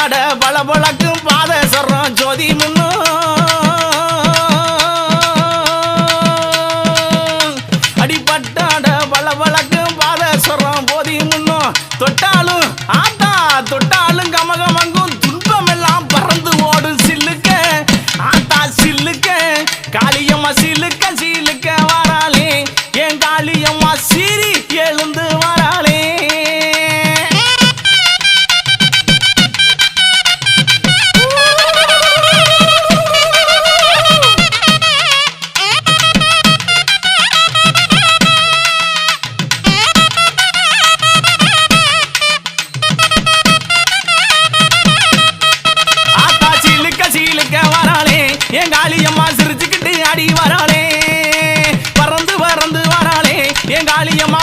பட்டாட பளபளக்கும் பாத சொல்றோம் ஜோதி முன்னும் அடிப்பட்டாட பளபளக்கும் பாத சொல்றோம் போதி முன்னும் தொட்டாலும் ஆத்தா தொட்டாலும் கமகமங்கும் துன்பம் எல்லாம் பறந்து ஓடும் சில்லுக்க ஆத்தா சில்லுக்க காளியம்மா சில்லுக்க சீலுக்க வராளே என் காளியம்மா சீரி எழுந்து வராளே என் காளியம்மா சிரிச்சுக்கிட்டு ஆடி வராளே பறந்து பறந்து வராளே என் காளியம்மா